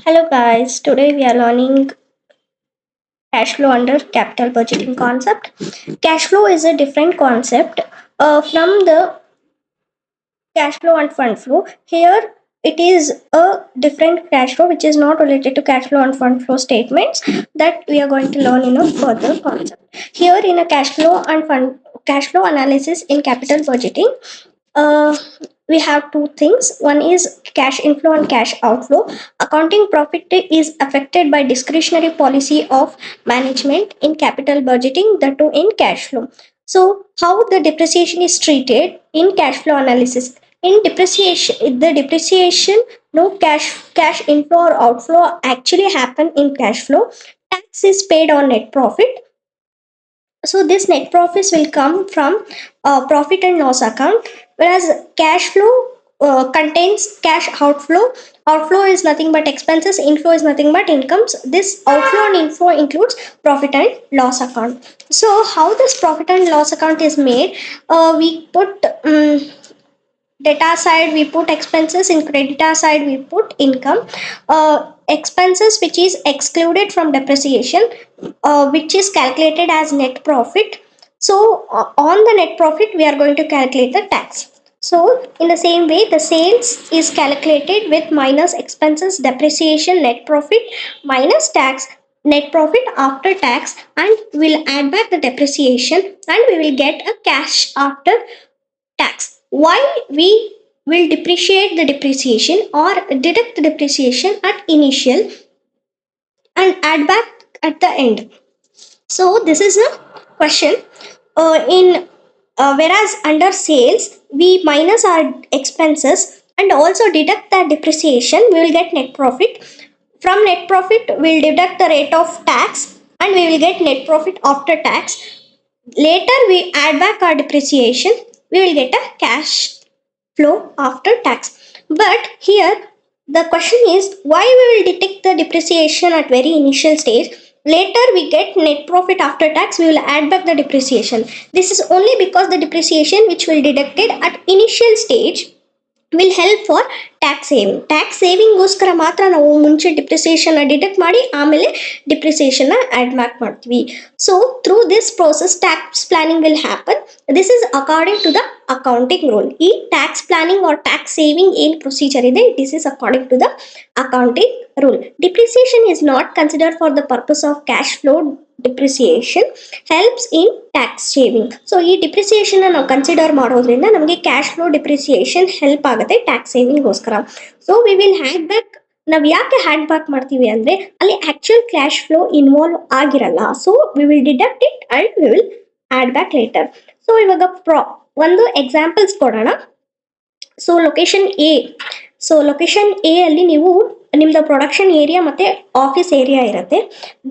Hello guys, today we are learning cash flow under capital budgeting concept. Cash flow is a different concept from the cash flow and fund flow. Here it is a different cash flow which is not related to cash flow and fund flow statements that we are going to learn in a further concept. Here in a cash flow analysis in capital budgeting, uh, we have two things. One is cash inflow and cash outflow. Accounting profit is affected by discretionary policy of management in capital budgeting, the two in cash flow. So how the depreciation is treated in cash flow analysis? In depreciation, the depreciation, no cash inflow or outflow actually happen in cash flow. Tax is paid on net profit, so this net profits will come from profit and loss account, whereas cash flow contains cash outflow. Outflow is nothing but expenses, inflow is nothing but incomes. This outflow and inflow includes profit and loss account. So how this profit and loss account is made? We put data side we put expenses, in creditor side we put income. Expenses which is excluded from depreciation, which is calculated as net profit. So on the net profit we are going to calculate the tax. So in the same way, the sales is calculated with minus expenses, depreciation, net profit minus tax, net profit after tax, and we'll add back the depreciation and we will get a cash after tax. Why we will depreciate the depreciation or deduct the depreciation at initial and add back at the end? So this is a question. In Whereas under sales we minus our expenses and also deduct the depreciation, we will get net profit. From net profit we'll deduct the rate of tax and we will get net profit after tax. Later we add back our depreciation, we will get a cash flow after tax. But here the question is, why we will detect the depreciation at very initial stage? Later we get net profit after tax, we will add back the depreciation. This is only because the depreciation which will deducted at initial stage will help for tax saving. Tax ಸೇವಿಂಗ್ಗೋಸ್ಕರ ಮಾತ್ರ ನಾವು ಮುಂಚೆ depreciation deduct ಮಾಡಿ ಆಮೇಲೆ depreciation add back ಮಾಡ್ತೀವಿ. So through this process tax planning will happen. This is according to the accounting rule. ಈ tax planning or tax saving ಏನು procedure ಇದೆ, this is according to the accounting rule. Depreciation is not considered for the purpose of cash flow. Depreciation helps in tax saving. So ಈ depreciation ನಾವು consider ಮಾಡೋದ್ರಿಂದ ನಮಗೆ cash flow depreciation help ಆಗುತ್ತೆ tax ಸೇವಿಂಗ್ಗೋಸ್ಕರ. So we will add back. ನಾವು ಯಾಕೆ add back ಮಾಡ್ತೀವಿ ಅಂದರೆ ಅಲ್ಲಿ ಆಕ್ಚುಯಲ್ ಕ್ಯಾಶ್ ಫ್ಲೋ ಇನ್ವಾಲ್ವ್ ಆಗಿರಲ್ಲ. So we will deduct it and we will add back later. So ಇವಾಗ ಒಂದು ಎಕ್ಸಾಂಪಲ್ಸ್ ಕೊಡೋಣ. ಸೊ ಲೊಕೇಶನ್ ಎ ಅಲ್ಲಿ ನೀವು ನಿಮ್ದು ಪ್ರೊಡಕ್ಷನ್ ಏರಿಯಾ ಮತ್ತೆ ಆಫೀಸ್ ಏರಿಯಾ ಇರುತ್ತೆ.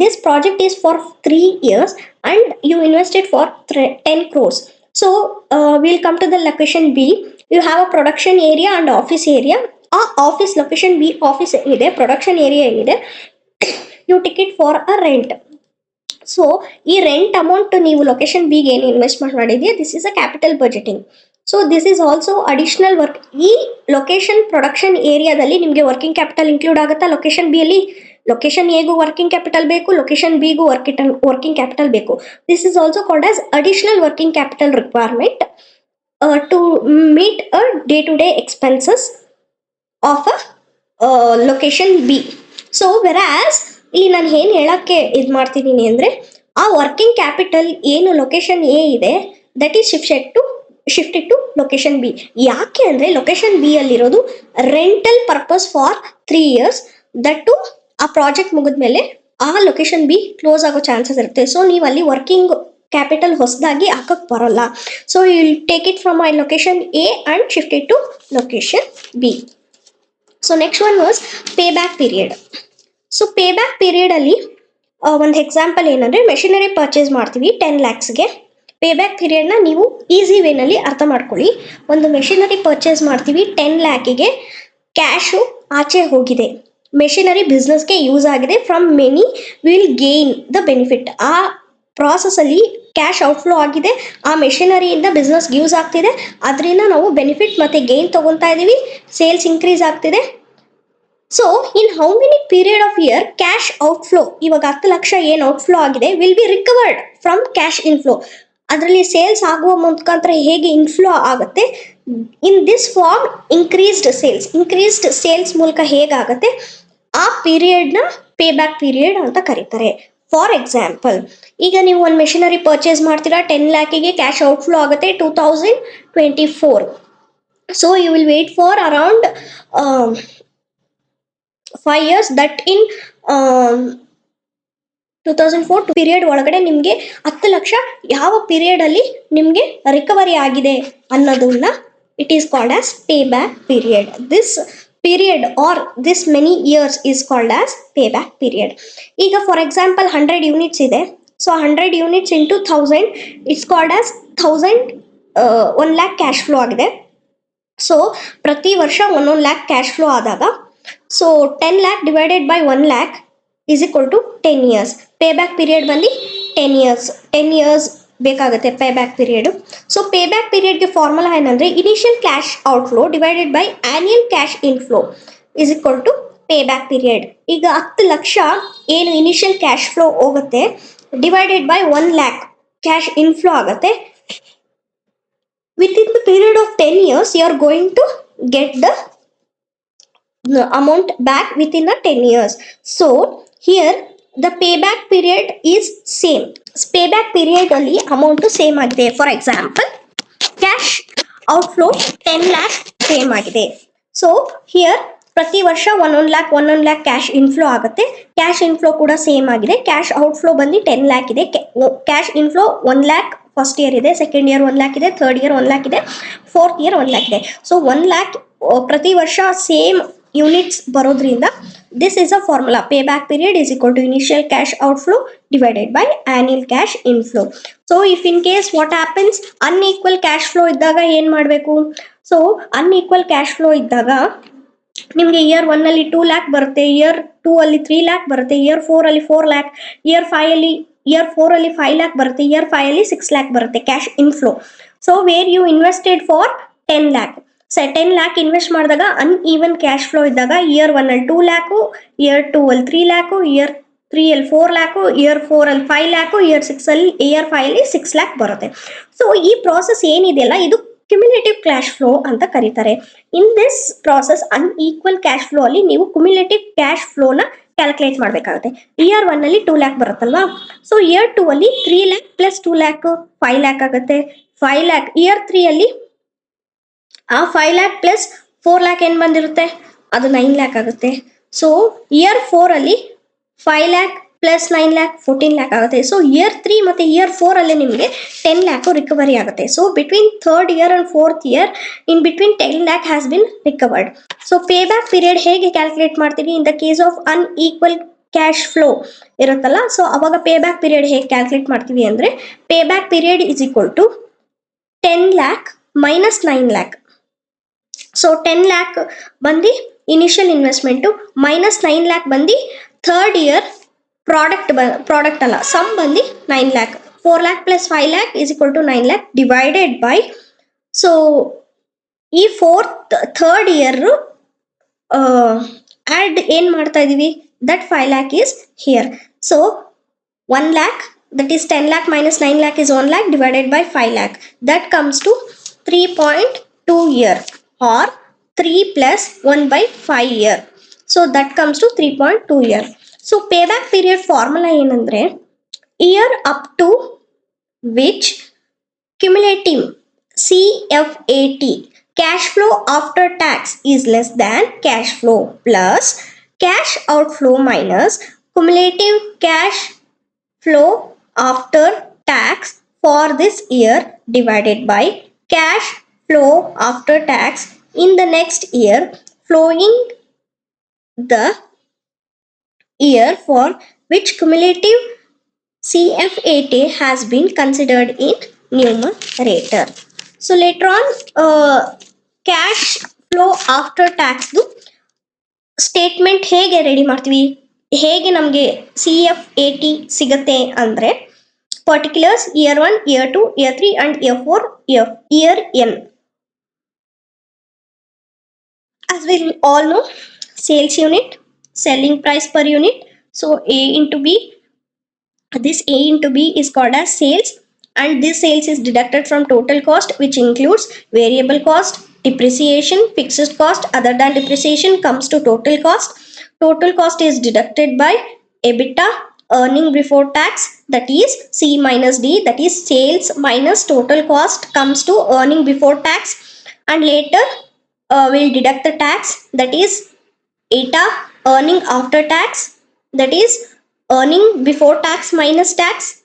This project is for 3 years and you invested for 10 crores. So will come to the location B. You have a production area and office area. ಆ office location B office ಏನಿದೆ, production area ಏನಿದೆ, you ticket for a rent. So ಈ rent amount ನೀವು location ಬಿಗೆ ಏನು investment ಮಾಡಿದೆಯಾ, this is a capital budgeting. So this is also additional work. ಈ location production ಏರಿಯಾದಲ್ಲಿ ನಿಮಗೆ ವರ್ಕಿಂಗ್ ಕ್ಯಾಪಿಟಲ್ ಇನ್ಕ್ಲೂಡ್ ಆಗುತ್ತಾ? ಲೊಕೇಶನ್ ಬಿ ಅಲ್ಲಿ ಲೊಕೇಶನ್ ಎಗೂ ವರ್ಕಿಂಗ್ ಕ್ಯಾಪಿಟಲ್ ಬೇಕು, ಲೊಕೇಶನ್ ಬಿಗೂ ವರ್ಕಿಂಗ್ ಕ್ಯಾಪಿಟಲ್ ಬೇಕು. This is also called as additional working capital requirement to meet a day to day expenses of a location B. So whereas ಇಲ್ಲಿ ನಾನು ಏನು ಹೇಳಕ್ಕೆ ಇದು ಮಾಡ್ತಿದ್ದೀನಿ ಅಂದರೆ, ಆ ವರ್ಕಿಂಗ್ ಕ್ಯಾಪಿಟಲ್ ಏನು ಲೊಕೇಶನ್ ಎ ಇದೆ that is shifted to location B. ಯಾಕೆ ಅಂದರೆ location B ಅಲ್ಲಿರೋದು rental purpose for 3 years. That ಆ ಪ್ರಾಜೆಕ್ಟ್ ಮುಗಿದ್ಮೇಲೆ ಆ ಲೊಕೇಶನ್ ಬಿ ಕ್ಲೋಸ್ ಆಗೋ ಚಾನ್ಸಸ್ ಇರುತ್ತೆ. ಸೊ ನೀವು ಅಲ್ಲಿ ವರ್ಕಿಂಗ್ ಕ್ಯಾಪಿಟಲ್ ಹೊಸದಾಗಿ ಹಾಕಕ್ಕೆ ಬರೋಲ್ಲ. So you will take it from my location A and shift it to location B. So next one was pay back period. So pay back ಪೀರಿಯಡಲ್ಲಿ ಒಂದು example ಏನಂದರೆ, ಮೆಷಿನರಿ ಪರ್ಚೇಸ್ ಮಾಡ್ತೀವಿ 10 lakhsಗೆ. Pay back ಪೀರಿಯಡ್ನ ನೀವು easy ವೇನಲ್ಲಿ ಅರ್ಥ ಮಾಡ್ಕೊಳ್ಳಿ. ಒಂದು machinery purchase ಮಾಡ್ತೀವಿ 10 lakhಗೆ, cash ಆಚೆ ಹೋಗಿದೆ, ಮೆಷಿನರಿ ಬಿಸ್ನೆಸ್ಗೆ ಯೂಸ್ ಆಗಿದೆ. From many will gain the benefit. ಆ ಪ್ರಾಸೆಸಲ್ಲಿ ಕ್ಯಾಶ್ ಔಟ್ಫ್ಲೋ ಆಗಿದೆ, ಆ ಮೆಷಿನರಿಯಿಂದ ಬಿಸ್ನೆಸ್ಗೆ ಯೂಸ್ ಆಗ್ತಿದೆ, ಅದರಿಂದ ನಾವು ಬೆನಿಫಿಟ್ ಮತ್ತು ಗೇನ್ ತೊಗೊತಾ ಇದ್ದೀವಿ, ಸೇಲ್ಸ್ ಇನ್ಕ್ರೀಸ್ ಆಗ್ತಿದೆ. So in how many period of year cash outflow, ಇವಾಗ 10 ಲಕ್ಷ ಏನು ಔಟ್ಫ್ಲೋ ಆಗಿದೆ will be recovered from cash inflow, ಅದರಲ್ಲಿ ಸೇಲ್ಸ್ ಆಗುವ ಮುಖಾಂತರ ಹೇಗೆ ಇನ್ಫ್ಲೋ ಆಗುತ್ತೆ, in this form increased sales ಮೂಲಕ ಹೇಗಾಗುತ್ತೆ ಆ ಪೀರಿಯಡ್ನ ಪೇ ಬ್ಯಾಕ್ ಪೀರಿಯಡ್ ಅಂತ ಕರೀತಾರೆ. ಫಾರ್ ಎಕ್ಸಾಂಪಲ್, ಈಗ ನೀವು ಒಂದು ಮೆಷಿನರಿ ಪರ್ಚೇಸ್ ಮಾಡ್ತೀರಾ 10 ಲ್ಯಾಕಿಗೆ ಕ್ಯಾಶ್ ಔಟ್ಫ್ಲೋ ಆಗುತ್ತೆ 2024. So you will wait for around 5 years, that in 2004 period ಒಳಗಡೆ ನಿಮಗೆ 10 ಲಕ್ಷ ಯಾವ ಪೀರಿಯಡ್ ಅಲ್ಲಿ ನಿಮಗೆ ರಿಕವರಿ ಆಗಿದೆ ಅನ್ನೋದನ್ನ it is called as pay back period. This period are this many years is called as pay back period. ಈಗ for example 100 units ಇದೆ, so 100 units into 1000 it's called as 1 lakh cash flow ಆಗಿದೆ. So ಪ್ರತಿ ವರ್ಷ 1 lakh cash flow ಆದಾಗ, so 10 lakh divided by 1 lakh is equal to 10 years. Pay back period ಬಂದು 10 years ಬೇಕಾಗುತ್ತೆ pay back period. So pay back ಪೀರಿಯಡ್ಗೆ formula ಏನಂದ್ರೆ initial cash outflow divided by annual cash inflow is equal to pay back period. ಈಗ 10 ಲಕ್ಷ ಏನು initial cash flow ಹೋಗುತ್ತೆ divided by 1 lakh cash inflow ಆಗುತ್ತೆ. Within the period of 10 years, you are going to get the amount back within the 10 years. So here the payback period is same. Payback period ಅಲ್ಲಿ amount same ಆಗಿದೆ. For example cash outflow 10 lakh same ಆಗಿದೆ. So here ಪ್ರತಿ ವರ್ಷ 1 lakh cash inflow ಆಗುತ್ತೆ. Cash inflow ಕೂಡ same ಆಗಿದೆ. Cash outflow ಬಂದು 10 lakh ಇದೆ. Cash inflow 1 lakh first year ಇದೆ, ಸೆಕೆಂಡ್ ಇಯರ್ 1 lakh ಇದೆ, ಥರ್ಡ್ ಇಯರ್ 1 lakh ಇದೆ, ಫೋರ್ತ್ ಇಯರ್ 1 lakh ಇದೆ. ಸೊ 1 lakh ಪ್ರತಿ ವರ್ಷ ಸೇಮ್ ಯೂನಿಟ್ಸ್ ಬರೋದ್ರಿಂದ this is a formula. Pay back period is equal to initial cash outflow divided by annual cash inflow. So if in case what happens unequal cash flow ಇದ್ದಾಗ ಏನು ಮಾಡಬೇಕು? So unequal cash flow ಇದ್ದಾಗ ನಿಮಗೆ year 1 ಅಲ್ಲಿ 2 lakh ಬರುತ್ತೆ, year 2 ಅಲ್ಲಿ 3 lakh ಬರುತ್ತೆ, year 4 ಅಲ್ಲಿ 4 lakh, ಇಯರ್ 4 ಅಲ್ಲಿ 5 lakh ಬರುತ್ತೆ, ಇಯರ್ 5 ಅಲ್ಲಿ 6 lakh ಬರುತ್ತೆ cash inflow. So where you invested for 10 lakh, 10 lakh invest ಮಾಡಿದಾಗ ಅನ್ಈವನ್ ಕ್ಯಾಶ್ ಫ್ಲೋ ಇದ್ದಾಗ ಇಯರ್ 1 ಅಲ್ಲಿ 2 lakh, ಇಯರ್ 2 ಅಲ್ಲಿ 3 lakh, ಇಯರ್ 3 ಅಲ್ಲಿ 4 lakh, ಇಯರ್ 4 ಅಲ್ಲಿ 5 lakh, ಇಯರ್ 5 ಅಲ್ಲಿ 6 lakh ಬರುತ್ತೆ. ಸೊ ಈ ಪ್ರಾಸೆಸ್ ಏನಿದೆಯಲ್ಲ ಇದು ಕ್ಯುಮ್ಯುಲೇಟಿವ್ ಕ್ಯಾಶ್ ಫ್ಲೋ ಅಂತ ಕರೀತಾರೆ. In this process unequal cash flow ಅಲ್ಲಿ ನೀವು ಕ್ಯುಮ್ಯುಲೇಟಿವ್ ಕ್ಯಾಶ್ ಫ್ಲೋನ ಕ್ಯಾಲ್ಕುಲೇಟ್ ಮಾಡಬೇಕಾಗುತ್ತೆ. ಇಯರ್ 1 ಅಲ್ಲಿ 2 lakh ಬರುತ್ತಲ್ವಾ, ಸೊ ಇಯರ್ 2 ಅಲ್ಲಿ 3 lakh ಪ್ಲಸ್ 2 lakh 5 lakh ಆಗುತ್ತೆ. 5 lakh ಇಯರ್ 3 ಅಲ್ಲಿ ಆ 5 lakh ಪ್ಲಸ್ 4 lakh ಏನು ಬಂದಿರುತ್ತೆ ಅದು 9 lakh ಆಗುತ್ತೆ. ಸೊ ಇಯರ್ 4 ಅಲ್ಲಿ 5 lakh ಪ್ಲಸ್ 9 lakh 14 lakh ಆಗುತ್ತೆ. ಸೊ ಇಯರ್ 3 ಮತ್ತು ಇಯರ್ 4 ಅಲ್ಲಿ ನಿಮಗೆ 10 lakh ರಿಕವರಿ ಆಗುತ್ತೆ. So between third year and fourth year in between 10 lakh has been recovered. So pay back period ಹೇಗೆ ಕ್ಯಾಲ್ಕುಲೇಟ್ ಮಾಡ್ತೀವಿ? In the case of unequal cash flow ಇರುತ್ತಲ್ಲ, so ಅವಾಗ ಪೇ ಬ್ಯಾಕ್ ಪೀರಿಯಡ್ ಹೇಗೆ calculate ಮಾಡ್ತೀವಿ ಅಂದರೆ pay back period is equal to 10 lakh minus 9 lakh. So 10 lakh ಬಂದು initial investment minus 9 lakh ಬಂದು third year product ಅಲ್ಲ sum ಬಂದು 9 lakh. 4 lakh plus 5 lakh is equal to 9 lakh divided by, so ಈ third year add ಏನು ಮಾಡ್ತಾ ಇದ್ದೀವಿ that 5 lakh is here. So 1 lakh that is 10 lakh minus 9 lakh is 1 lakh divided by 5 lakh, that comes to 3.2 year or 3 plus 1 by 5 year. So that comes to 3.2 year. So payback period formula ಏನಂದ್ರೆ year up to which cumulative CFAT cash flow after tax is less than cash flow plus cash outflow minus cumulative cash flow after tax for this year divided by cash flow after tax in the next year flowing the year for which cumulative CFAT has been considered in numerator. So later on cash flow after tax statement ಹೇಗೆ ready ಮಾಡ್ತೀವಿ, ಹೇಗೆ ನಮಗೆ CFAT ಸಿಗುತ್ತೆ ಅಂದರೆ particulars year 1, year 2, year 3 and year 4, year N. As we all know, sales unit, selling price per unit. So A into B, this A into B is called as sales, and this sales is deducted from total cost, which includes variable cost, depreciation, fixed cost other than depreciation comes to total cost. Total cost is deducted by EBITDA, earning before tax, that is C minus D, that is sales minus total cost comes to earning before tax, and later we'll deduct the tax, that is ETA, earning after tax, that is earning before tax minus tax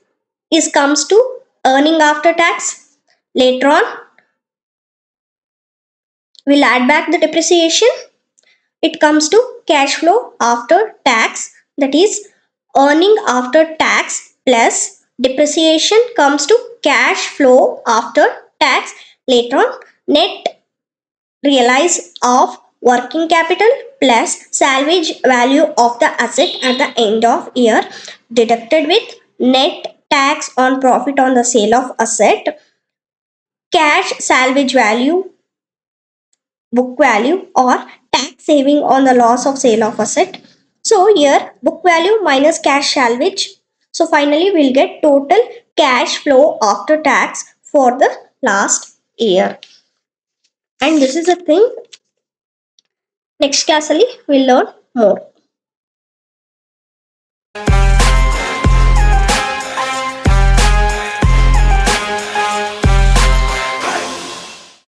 is comes to earning after tax. Later on we'll add back the depreciation, it comes to cash flow after tax, that is earning after tax plus depreciation comes to cash flow after tax. Later on, net realize of working capital plus salvage value of the asset at the end of year deducted with net tax on profit on the sale of asset, cash salvage value, book value, or tax saving on the loss of sale of asset. So here book value minus cash salvage. So finally we'll get total cash flow after tax for the last year. And this is a thing next class ಅಲ್ಲಿ we'll learn more.